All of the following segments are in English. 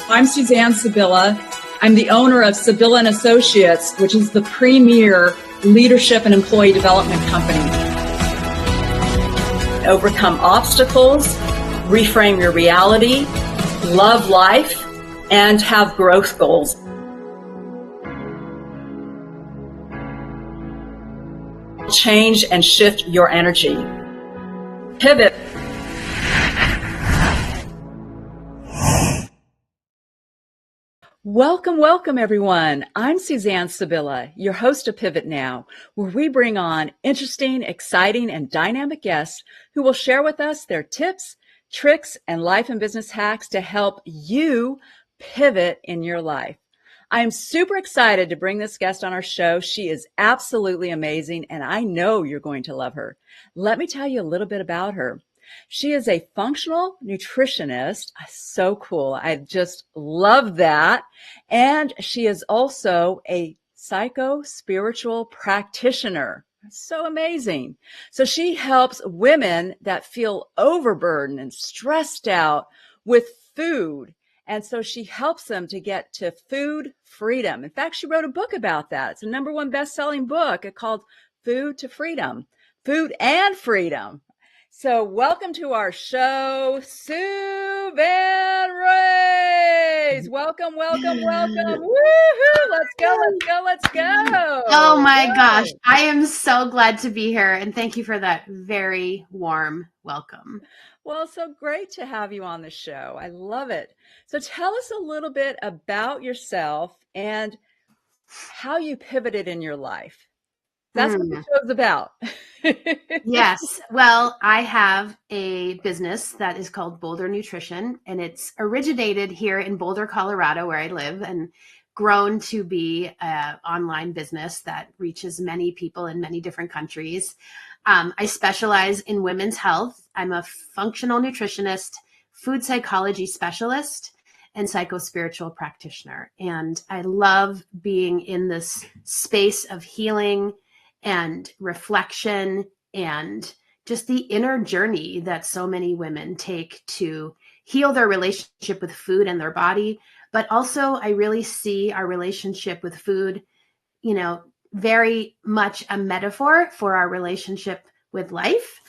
I'm Suzanne Sibilla. I'm the owner of Sibilla and Associates, which is the premier leadership and employee development company. Overcome obstacles, reframe your reality, love life, and have growth goals. Change and shift your energy. Pivot. Welcome, everyone. I'm Suzanne Sibilla, your host of Pivot Now, where we bring on interesting, exciting, and dynamic guests who will share with us their tips, tricks, and life and business hacks to help you pivot in your life. I am super excited to bring this guest on our show. She is absolutely amazing, and I know you're going to love her. Let me tell you a little bit about her. She is a functional nutritionist. So cool. I just love that. And she is also a psycho-spiritual practitioner. So amazing. So she helps women that feel overburdened and stressed out with food. And so she helps them to get to food freedom. In fact, she wrote a book about that. It's a #1 best-selling book called Food to Freedom, Food and Freedom. So welcome to our show, Sue Van Raes. Welcome. Woohoo! Let's go. Oh my gosh. I am so glad to be here. And thank you for that very warm welcome. Well, it's so great to have you on the show. I love it. So tell us a little bit about yourself and how you pivoted in your life. That's what the show's about. Yes. Well, I have a business that is called Boulder Nutrition, and it's originated here in Boulder, Colorado, where I live, and grown to be an online business that reaches many people in many different countries. I specialize in women's health. I'm a functional nutritionist, food psychology specialist, and psycho-spiritual practitioner. And I love being in this space of healing and reflection and just the inner journey that so many women take to heal their relationship with food and their body. But also I really see our relationship with food, very much a metaphor for our relationship with life.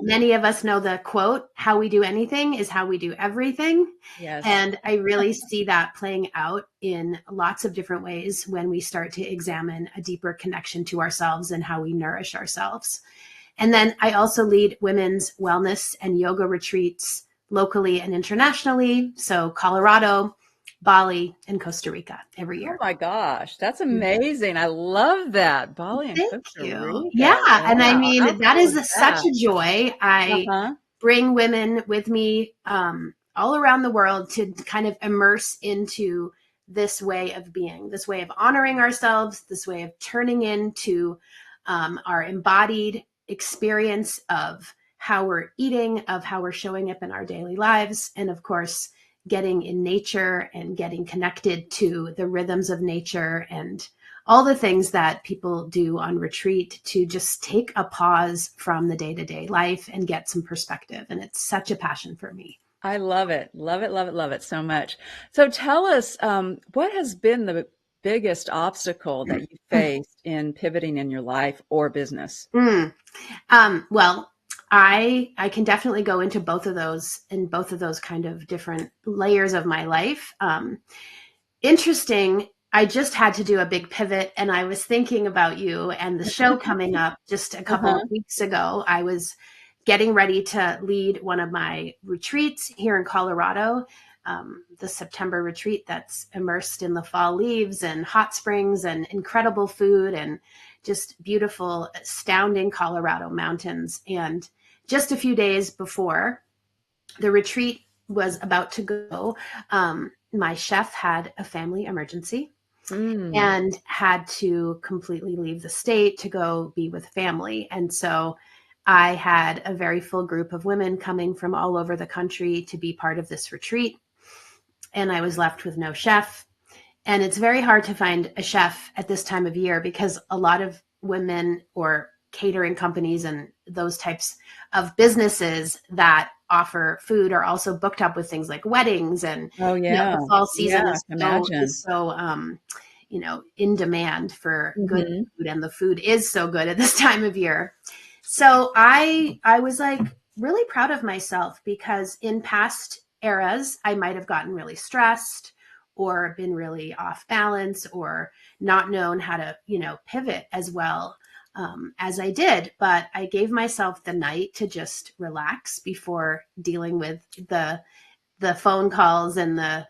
Many of us know the quote, how we do anything is how we do everything. Yes. And I really see that playing out in lots of different ways when we start to examine a deeper connection to ourselves and how we nourish ourselves. And then I also lead women's wellness and yoga retreats locally and internationally. So Colorado, Bali, and Costa Rica every year. Oh my gosh, that's amazing. I love that. Bali and Costa Rica. Yeah. Wow. And I mean, that is such that? a joy. I bring women with me all around the world to kind of immerse into this way of being, this way of honoring ourselves, this way of turning into our embodied experience of how we're eating, of how we're showing up in our daily lives. And of course, getting in nature and getting connected to the rhythms of nature and all the things that people do on retreat to just take a pause from the day-to-day life and get some perspective. And it's such a passion for me. I love it. Love it so much. So tell us, what has been the biggest obstacle that you faced in pivoting in your life or business? Well, I can definitely go into both of those kind of different layers of my life. Interesting. I just had to do a big pivot, and I was thinking about you and the show coming up just a couple of weeks ago. I was getting ready to lead one of my retreats here in Colorado, the September retreat that's immersed in the fall leaves and hot springs and incredible food and just beautiful, astounding Colorado mountains. And just a few days before the retreat was about to go, my chef had a family emergency and had to completely leave the state to go be with family. And so I had a very full group of women coming from all over the country to be part of this retreat. And I was left with no chef. And it's very hard to find a chef at this time of year because a lot of women or catering companies and those types of businesses that offer food are also booked up with things like weddings and, Oh, yeah. the fall season Yeah, I can imagine. in demand for good Mhm. food, and the food is so good at this time of year. So I was like really proud of myself, because in past eras, I might have gotten really stressed or been really off balance or not known how to, pivot as well as I did. But I gave myself the night to just relax before dealing with the phone calls and the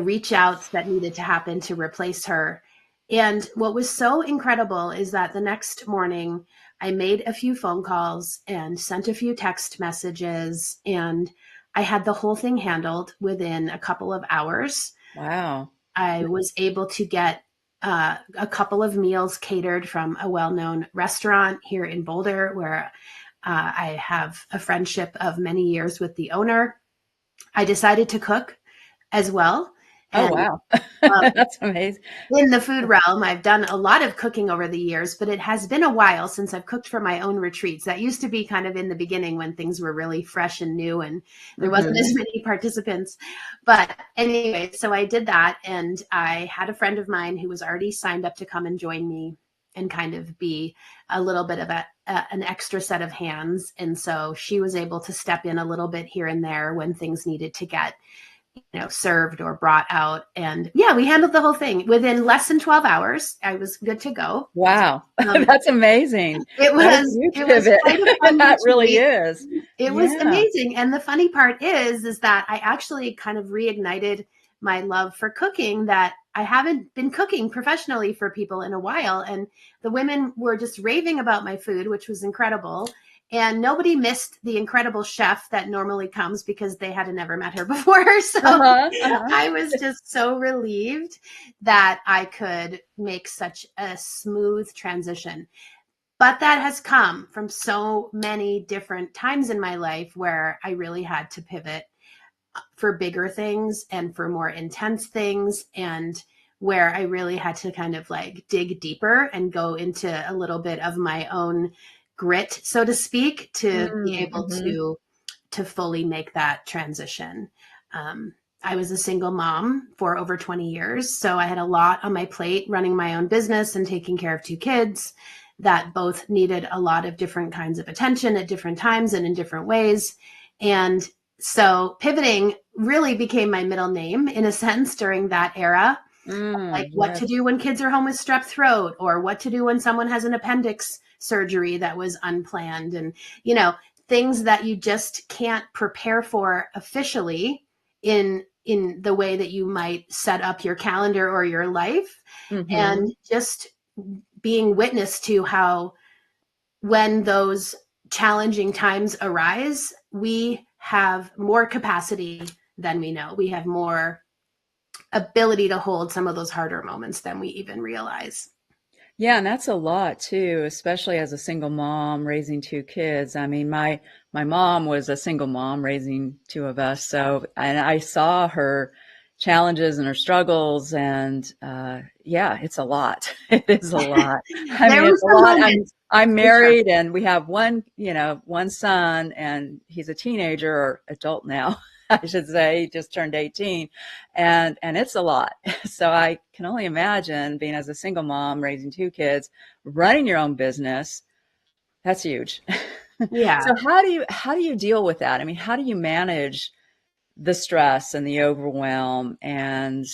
reach outs that needed to happen to replace her. And what was so incredible is that the next morning I made a few phone calls and sent a few text messages, and I had the whole thing handled within a couple of hours. Wow. I was able to get a couple of meals catered from a well-known restaurant here in Boulder, where I have a friendship of many years with the owner. I decided to cook as well. Oh, And wow. That's amazing. in the food realm, I've done a lot of cooking over the years, but it has been a while since I've cooked for my own retreats. That used to be kind of in the beginning when things were really fresh and new and there wasn't as many participants. But anyway, so I did that, and I had a friend of mine who was already signed up to come and join me and kind of be a little bit of an extra set of hands. And so she was able to step in a little bit here and there when things needed to get served or brought out. And yeah, we handled the whole thing within less than 12 hours. I was good to go. Wow. That's amazing. It That is a was, huge it was pivot. quite a fun That really retreat. is. It was Yeah. amazing. And the funny part is that I actually kind of reignited my love for cooking, that I haven't been cooking professionally for people in a while. And the women were just raving about my food, which was incredible. And nobody missed the incredible chef that normally comes because they had never met her before. So I was just so relieved that I could make such a smooth transition. But that has come from so many different times in my life where I really had to pivot for bigger things and for more intense things, and where I really had to kind of like dig deeper and go into a little bit of my own grit, so to speak, to be able to fully make that transition. I was a single mom for over 20 years, so I had a lot on my plate running my own business and taking care of two kids that both needed a lot of different kinds of attention at different times and in different ways. And so pivoting really became my middle name in a sense during that era. Like what to do when kids are home with strep throat, or what to do when someone has an appendix surgery that was unplanned, and, things that you just can't prepare for officially in the way that you might set up your calendar or your life. And just being witness to how, when those challenging times arise, we have more capacity than we know. We have more ability to hold some of those harder moments than we even realize. Yeah, and that's a lot too, especially as a single mom raising two kids. I mean, my mom was a single mom raising two of us, so and I saw her challenges and her struggles, and yeah, it's a lot. It is a lot. I There mean, were it's a some lot. moments, I'm for sure. married, and we have one son, and he's a teenager or adult now. I should say, he just turned 18, and it's a lot. So I can only imagine being as a single mom, raising two kids, running your own business. That's huge. Yeah. So how do you deal with that? I mean, how do you manage the stress and the overwhelm, and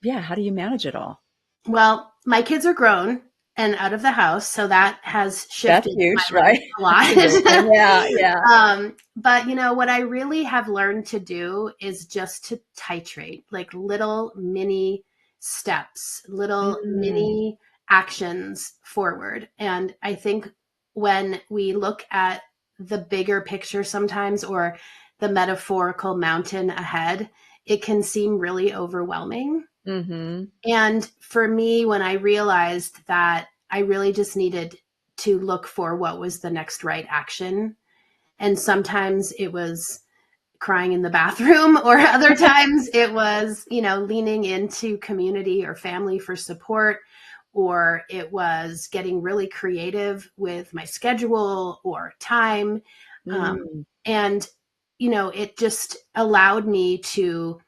yeah, how do you manage it all? Well, my kids are grown and out of the house, so that has shifted That's huge, my life right? a lot. Yeah. But what I really have learned to do is just to titrate, like little mini steps, little Mm, mini actions forward. And I think when we look at the bigger picture sometimes, or the metaphorical mountain ahead, it can seem really overwhelming. mm-hmm. And for me, when I realized that I really just needed to look for what was the next right action, and sometimes it was crying in the bathroom, or other times it was, leaning into community or family for support, or it was getting really creative with my schedule or time. Mm. And it just allowed me to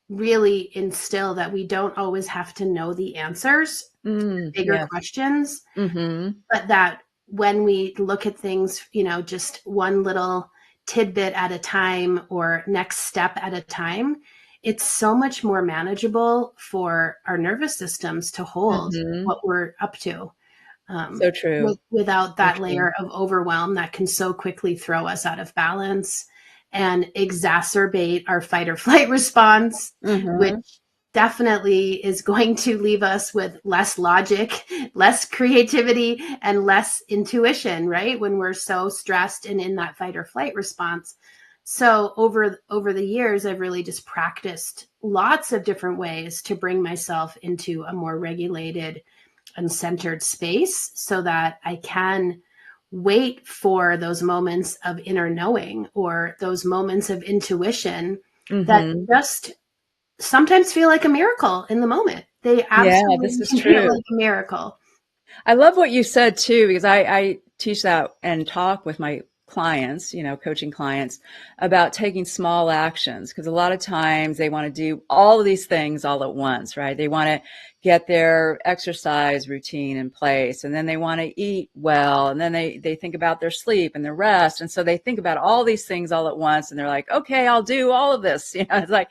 really instill that we don't always have to know the answers to bigger Yes. questions, Mm-hmm. but that when we look at things, just one little tidbit at a time or next step at a time, it's so much more manageable for our nervous systems to hold Mm-hmm. what we're up to. So true. Without So that true. layer of overwhelm that can so quickly throw us out of balance and exacerbate our fight or flight response, which Mm-hmm. definitely is going to leave us with less logic, less creativity, and less intuition, right? When we're so stressed and in that fight or flight response. So over the years, I've really just practiced lots of different ways to bring myself into a more regulated and centered space so that I can wait for those moments of inner knowing or those moments of intuition that Mm-hmm. just sometimes feel like a miracle in the moment. They Yeah, this absolutely is can feel true. like a miracle. I love what you said too, because I teach that and talk with my clients, coaching clients about taking small actions. Because a lot of times they want to do all of these things all at once, right? They want to get their exercise routine in place, and then they want to eat well, and then they think about their sleep and their rest. And so they think about all these things all at once, and they're like, okay, I'll do all of this. It's like,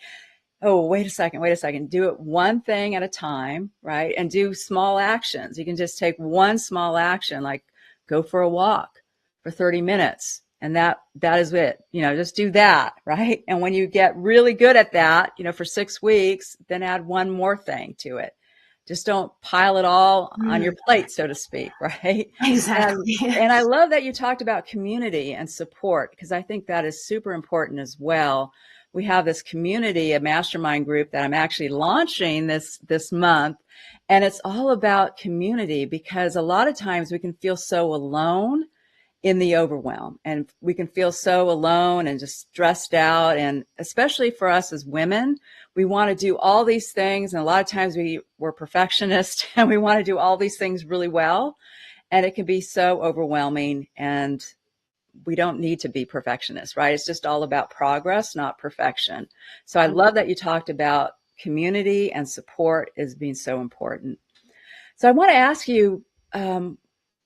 oh, wait a second. Do it one thing at a time, right? And do small actions. You can just take one small action, like go for a walk for 30 minutes. And that is it. Just do that, right? And when you get really good at that, for 6 weeks, then add one more thing to it. Just don't pile it all on your plate, so to speak, right? Exactly. And I love that you talked about community and support, because I think that is super important as well. We have this community, a mastermind group that I'm actually launching this month. And it's all about community, because a lot of times we can feel so alone in the overwhelm, and we can feel so alone and just stressed out. And especially for us as women, we want to do all these things. And a lot of times we're perfectionists and we want to do all these things really well. And it can be so overwhelming, and we don't need to be perfectionists, right? It's just all about progress, not perfection. So I love that you talked about community and support as being so important. So I want to ask you,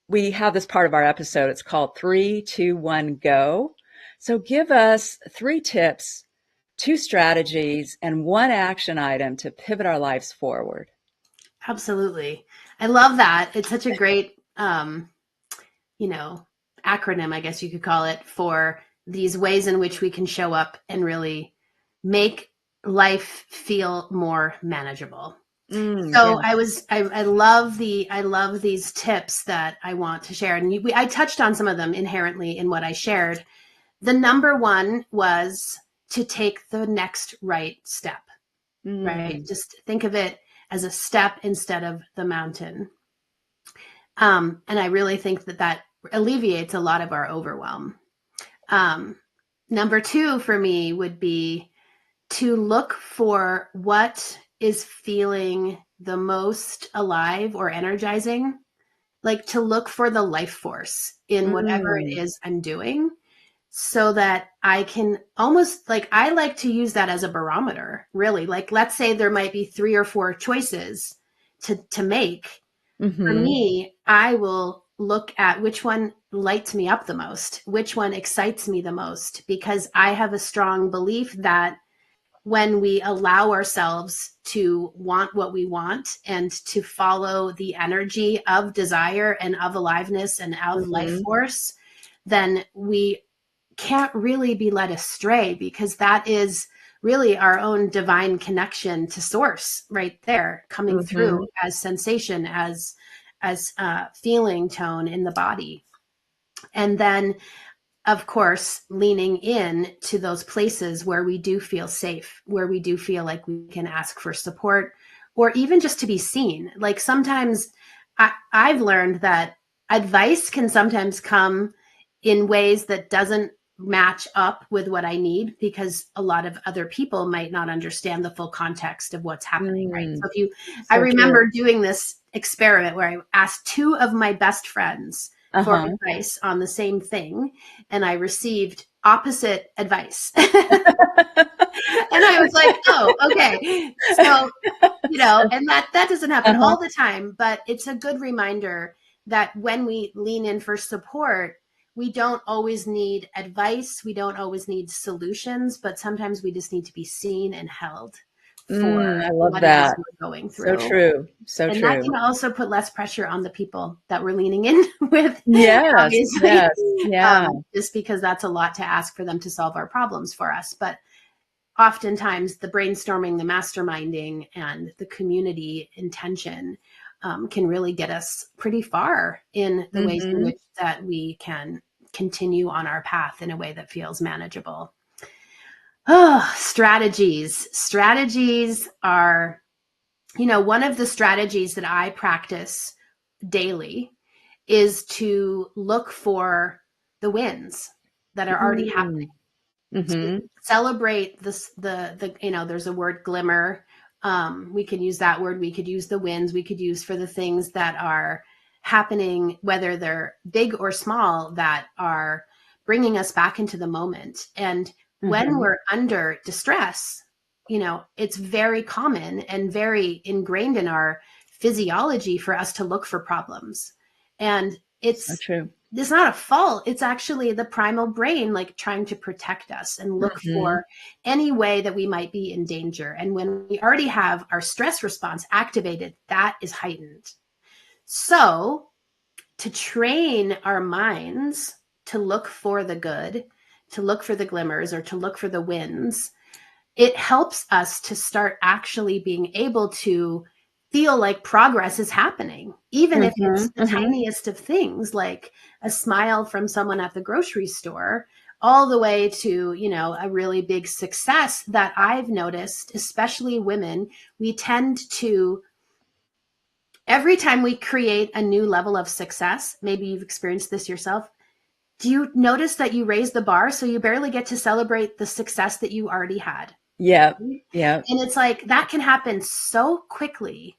we have this part of our episode. It's called 3, 2, 1, Go. So give us 3 tips, 2 strategies, and 1 action item to pivot our lives forward. Absolutely. I love that. It's such a great, acronym, I guess you could call it, for these ways in which we can show up and really make life feel more manageable. So Yeah. I love these tips that I want to share. And I touched on some of them inherently in what I shared. The number one was to take the next right step, right? Just think of it as a step instead of the mountain. And I really think that alleviates a lot of our overwhelm. Number 2 for me would be to look for what is feeling the most alive or energizing, like to look for the life force in whatever it is I'm doing, so that I can almost, like, I like to use that as a barometer, really. Like, let's say there might be 3 or 4 choices to make. For me, I will look at which one lights me up the most, which one excites me the most, because I have a strong belief that when we allow ourselves to want what we want and to follow the energy of desire and of aliveness and of life force, then we can't really be led astray, because that is really our own divine connection to source right there, coming through as sensation, as feeling tone in the body. And then, of course, leaning in to those places where we do feel safe, where we do feel like we can ask for support, or even just to be seen. Like, sometimes I've learned that advice can sometimes come in ways that doesn't match up with what I need, because a lot of other people might not understand the full context of what's happening, right? So I remember doing this experiment where I asked 2 of my best friends for Uh-huh. advice on the same thing, and I received opposite advice. And I was like, oh, okay. So, and that doesn't happen Uh-huh. all the time, but it's a good reminder that when we lean in for support, we don't always need advice. We don't always need solutions, but sometimes we just need to be seen and held for I love what it is that. we're going So through. true. So And that true. can also put less pressure on the people that we're leaning in with, Yes. obviously, Yes. Yeah. just because that's a lot to ask for them to solve our problems for us. But oftentimes the brainstorming, the masterminding, and the community intention can really get us pretty far in the ways in which that we can continue on our path in a way that feels manageable. Oh, strategies. Strategies are, one of the strategies that I practice daily is to look for the wins that are already happening. To celebrate this, there's a word glimmer. We can use that word. We could use the wins. We could use for the things that are happening, whether they're big or small, that are bringing us back into the moment. And when we're under distress, it's very common and very ingrained in our physiology for us to look for problems. And So true. it's not a fault. It's actually the primal brain, like trying to protect us and look for any way that we might be in danger. And when we already have our stress response activated, that is heightened. So to train our minds to look for the good, to look for the glimmers, or to look for the wins, it helps us to start actually being able to feel like progress is happening, even if it's the tiniest of things, like a smile from someone at the grocery store, all the way to, a really big success that I've noticed, especially women. We tend to, every time we create a new level of success, maybe you've experienced this yourself, do you notice that you raise the bar so you barely get to celebrate the success that you already had? Yeah. Yeah. And it's like that can happen so quickly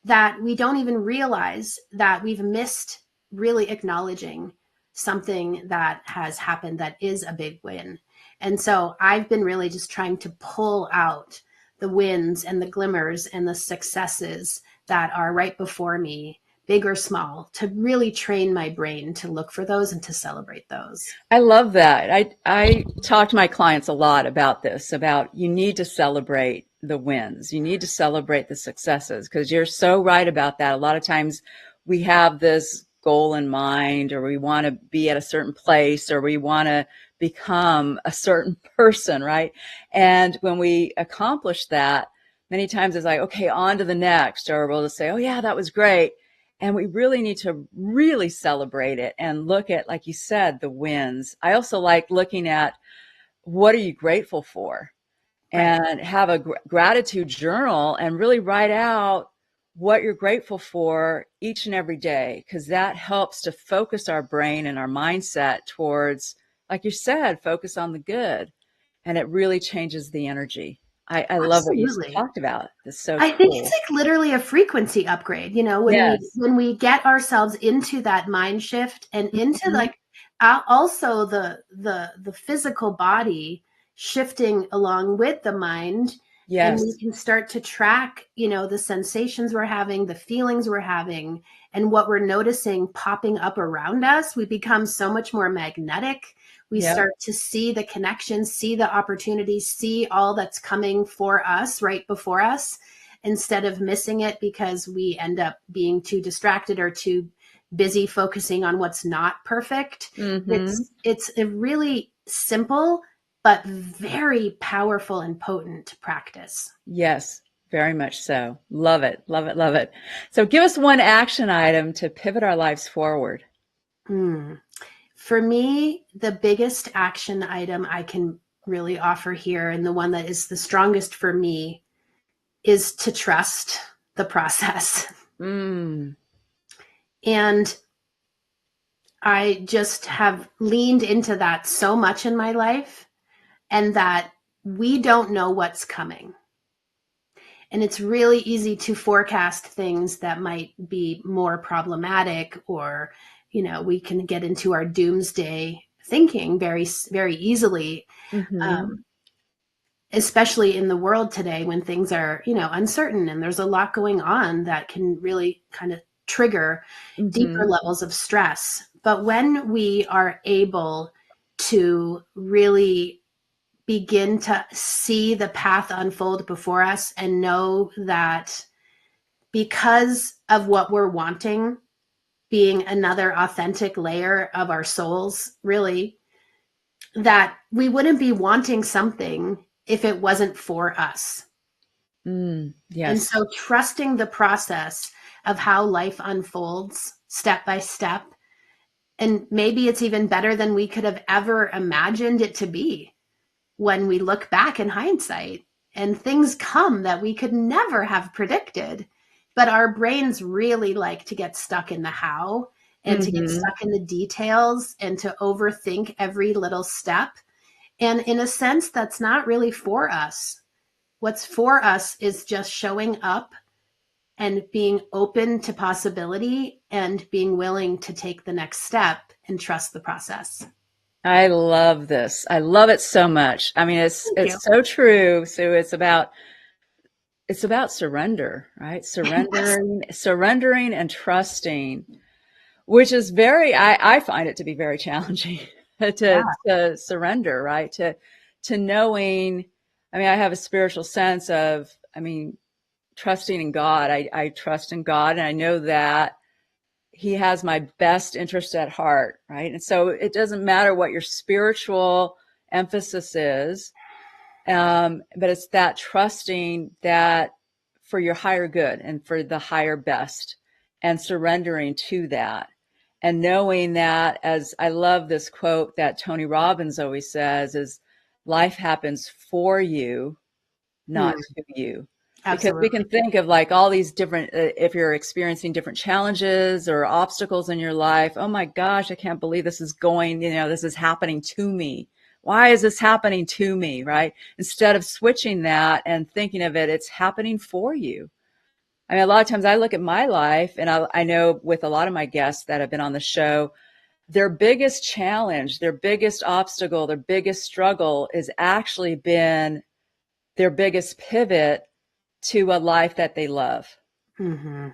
that we don't even realize that we've missed really acknowledging something that has happened that is a big win. And so I've been really just trying to pull out the wins and the glimmers and the successes that are right before me, big or small, to really train my brain to look for those and to celebrate those. I love that. I talk to my clients a lot about this, about you need to celebrate the wins. You need to celebrate the successes, because you're so right about that. A lot of times we have this goal in mind, or we want to be at a certain place, or we want to become a certain person, right? And when we accomplish that, many times it's like, okay, on to the next, or we'll just say, oh yeah, that was great. And we really need to really celebrate it and look at, like you said, the wins. I also like looking at what are you grateful for, and have a gratitude journal and really write out what you're grateful for each and every day, because that helps to focus our brain and our mindset towards, like you said, focus on the good. And it really changes the energy. I love what you Absolutely. talked about. It's so I think it's cool. like literally a frequency upgrade, Yes. when we get ourselves into that mind shift and into like also the physical body shifting along with the mind, and we Yes. can start to track, the sensations we're having, the feelings we're having, and what we're noticing popping up around us. We become so much more magnetic. We Yep. start to see the connections, see the opportunities, see all that's coming for us right before us, instead of missing it because we end up being too distracted or too busy focusing on what's not perfect. It's a really simple but very powerful and potent practice. Yes, very much so. Love it. Love it. Love it. So give us one action item to pivot our lives forward. For me, the biggest action item I can really offer here, and the one that is the strongest for me, is to trust the process. And I just have leaned into that so much in my life, and that we don't know what's coming. And it's really easy to forecast things that might be more problematic or we can get into our doomsday thinking very, very easily. Mm-hmm. Especially in the world today when things are, uncertain and there's a lot going on that can really kind of trigger deeper Mm-hmm. levels of stress. But when we are able to really begin to see the path unfold before us and know that because of what we're wanting, being another authentic layer of our souls, really, that we wouldn't be wanting something if it wasn't for us. And Yes. so trusting the process of how life unfolds step by step. And maybe it's even better than we could have ever imagined it to be when we look back in hindsight and things come that we could never have predicted. But our brains really like to get stuck in the how and to get Mm-hmm. stuck in the details and to overthink every little step. And in a sense, that's not really for us. What's for us is just showing up and being open to possibility and being willing to take the next step and trust the process. I love this. I love it so much. I mean, Thank you. it's so true. So it's about surrender, right? Yes. Surrendering and trusting, which is I find it to be very challenging Yeah. to surrender, right? To knowing, I mean, I have a spiritual sense of, I mean, trusting in God. I trust in God, and I know that He has my best interest at heart, right? And so it doesn't matter what your spiritual emphasis is, but it's that trusting that for your higher good and for the higher best, and surrendering to that. And knowing that, as I love this quote that Tony Robbins always says, is life happens for you, not to you. Because we Absolutely. can think of like all these different, if you're experiencing different challenges or obstacles in your life, oh my gosh, I can't believe this is going, this is happening to me. Why is this happening to me, right? Instead of switching that and thinking of it, it's happening for you. I mean, a lot of times I look at my life, and I know with a lot of my guests that have been on the show, their biggest challenge, their biggest obstacle, their biggest struggle has actually been their biggest pivot to a life that they love. Mm-hmm.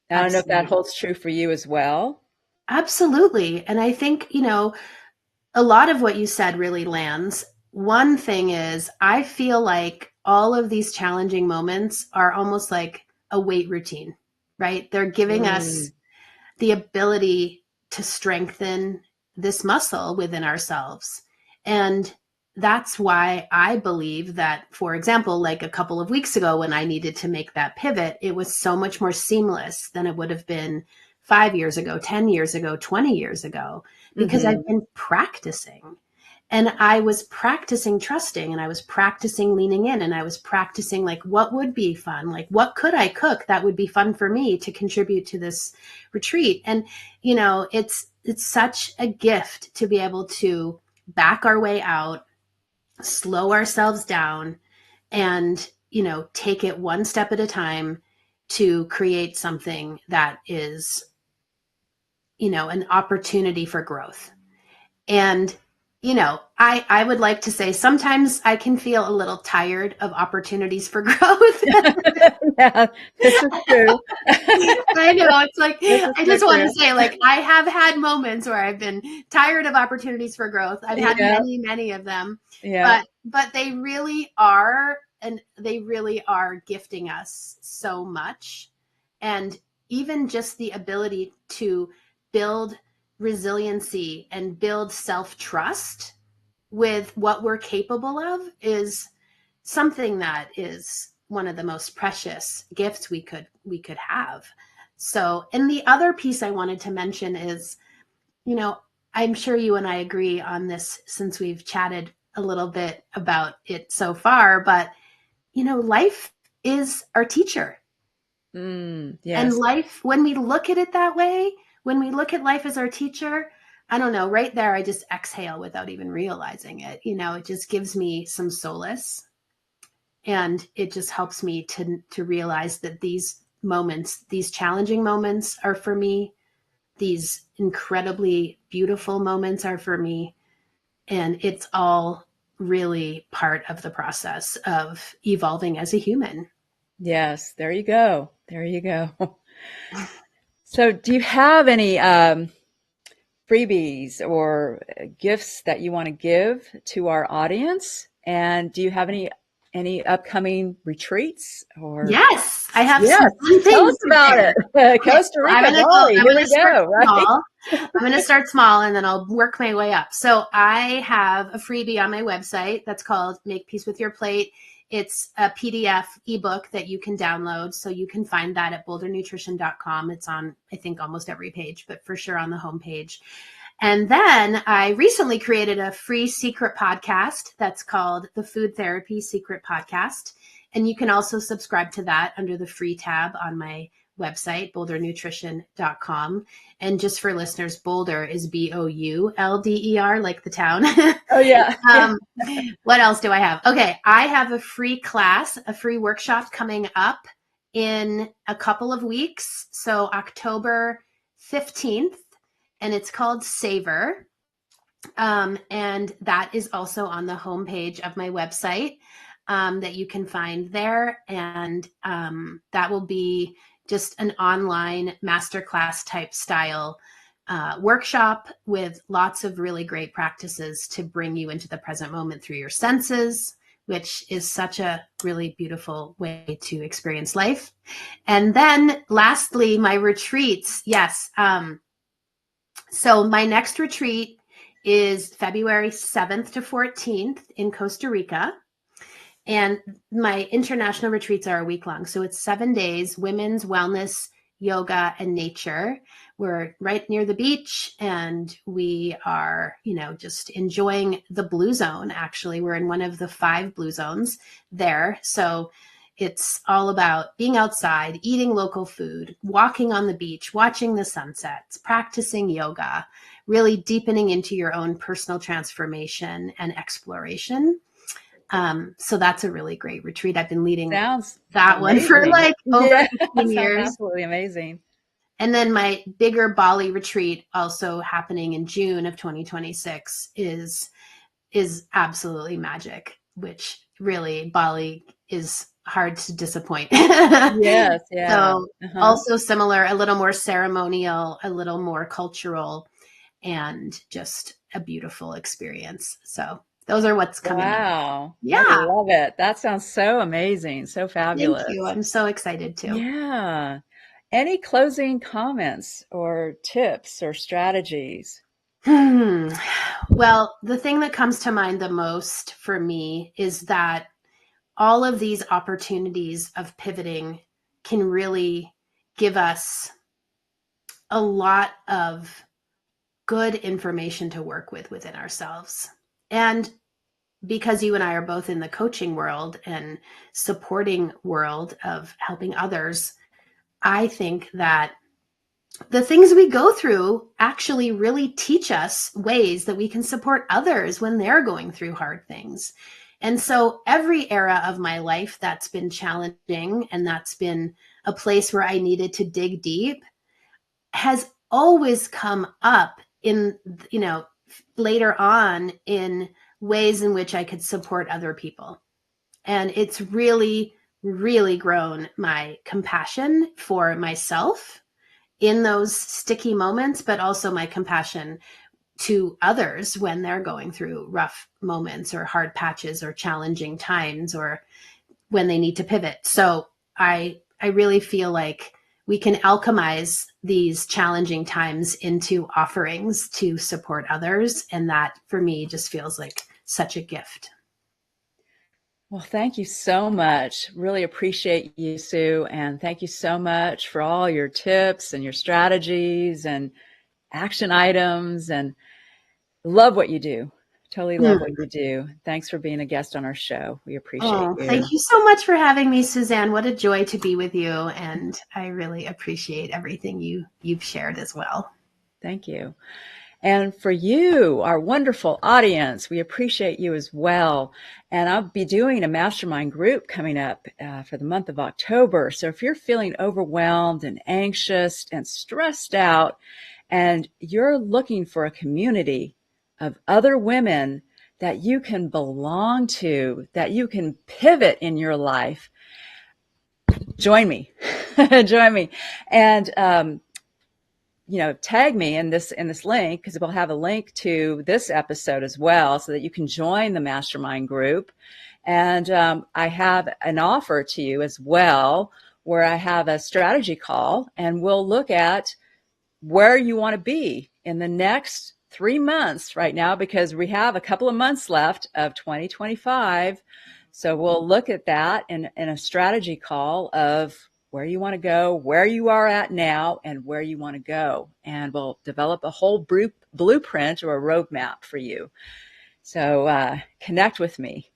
I don't know if that Absolutely. holds true for you as well. Absolutely. And I think, a lot of what you said really lands. One thing is, I feel like all of these challenging moments are almost like a weight routine, right? They're giving us Mm, the ability to strengthen this muscle within ourselves. And that's why I believe that, for example, like a couple of weeks ago when I needed to make that pivot, it was so much more seamless than it would have been 5 years ago, 10 years ago, 20 years ago, because I've mm-hmm. been practicing. And I was practicing trusting, and I was practicing leaning in, and I was practicing like what would be fun, like what could I cook that would be fun for me to contribute to this retreat. And it's such a gift to be able to back our way out, slow ourselves down, and take it one step at a time to create something that is an opportunity for growth. And, I would like to say sometimes I can feel a little tired of opportunities for growth. Yeah, this is true. I know. It's like, This is I so just want true. to say, like, I have had moments where I've been tired of opportunities for growth. I've had Yeah, many, many of them, yeah. but they really are, and they really are gifting us so much. And even just the ability to build resiliency and build self-trust with what we're capable of is something that is one of the most precious gifts we could have. So, and the other piece I wanted to mention is, you know, I'm sure you and I agree on this since we've chatted a little bit about it so far, but life is our teacher. And Yes. life, when we look at it that way, when we look at life as our teacher, I don't know, right there, I just exhale without even realizing it. It just gives me some solace, and it just helps me to realize that these moments, these challenging moments, are for me, these incredibly beautiful moments are for me. And it's all really part of the process of evolving as a human. Yes, there you go. There you go. So do you have any freebies or gifts that you want to give to our audience? And do you have any upcoming retreats or? Yes, I have Yes, some fun tell things us to about share. it. Costa Rica, Bali, here we go, right? I'm going to start small and then I'll work my way up. So I have a freebie on my website that's called Make Peace with Your Plate. It's a PDF ebook that you can download. So you can find that at bouldernutrition.com. It's on, I think, almost every page, but for sure on the homepage. And then I recently created a free secret podcast that's called the Food Therapy Secret Podcast. And you can also subscribe to that under the free tab on my website, bouldernutrition.com. And just for listeners, Boulder is Boulder, like the town. Oh, yeah. What else do I have? Okay, I have a free class, a free workshop coming up in a couple of weeks. So October 15th, and it's called Savor. And that is also on the homepage of my website that you can find there. And that will be just an online masterclass type style workshop with lots of really great practices to bring you into the present moment through your senses, which is such a really beautiful way to experience life. And then lastly, my retreats. Yes. So my next retreat is February 7th to 14th in Costa Rica. And my international retreats are a week long. So it's 7 days, women's wellness, yoga, and nature. We're right near the beach and we are, just enjoying the blue zone. Actually, we're in one of the 5 blue zones there. So it's all about being outside, eating local food, walking on the beach, watching the sunsets, practicing yoga, really deepening into your own personal transformation and exploration. So that's a really great retreat. I've been leading that one for over 15 years. Absolutely amazing. And then my bigger Bali retreat, also happening in June of 2026, is absolutely magic, which really Bali is hard to disappoint. Yes, yeah. So also similar, a little more ceremonial, a little more cultural, and just a beautiful experience. So those are what's coming. Wow. Yeah. I love it. That sounds so amazing. So fabulous. Thank you. I'm so excited too. Yeah. Any closing comments or tips or strategies? Well, the thing that comes to mind the most for me is that all of these opportunities of pivoting can really give us a lot of good information to work with within ourselves. And because you and I are both in the coaching world and supporting world of helping others, I think that the things we go through actually really teach us ways that we can support others when they're going through hard things. And so every era of my life that's been challenging and that's been a place where I needed to dig deep has always come up in, later on in ways in which I could support other people. And it's really, really grown my compassion for myself in those sticky moments, but also my compassion to others when they're going through rough moments or hard patches or challenging times or when they need to pivot. So I really feel like we can alchemize these challenging times into offerings to support others. And that for me just feels like such a gift. Well, thank you so much. Really appreciate you, Sue. And thank you so much for all your tips and your strategies and action items, and love what you do. Totally love what you do. Thanks for being a guest on our show. We appreciate you. Thank you so much for having me, Suzanne. What a joy to be with you. And I really appreciate everything you've shared as well. Thank you. And for you, our wonderful audience, we appreciate you as well. And I'll be doing a mastermind group coming up for the month of October. So if you're feeling overwhelmed and anxious and stressed out and you're looking for a community of other women that you can belong to, that you can pivot in your life, join me. Join me. And, tag me in this link, because we'll have a link to this episode as well, so that you can join the mastermind group. And I have an offer to you as well, where I have a strategy call, and we'll look at where you want to be in the next 3 months right now, because we have a couple of months left of 2025. So we'll look at that in a strategy call of where you want to go, where you are at now, and where you want to go. And we'll develop a whole blueprint or a roadmap for you. So connect with me.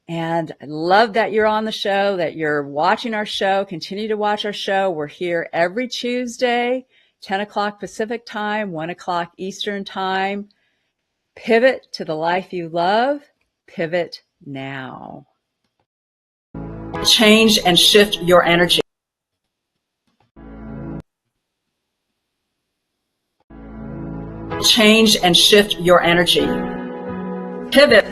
And I love that you're on the show, that you're watching our show. Continue to watch our show. We're here every Tuesday, 10 o'clock Pacific time, 1 o'clock Eastern time. Pivot to the life you love. Pivot now. Change and shift your energy. Change and shift your energy. Pivot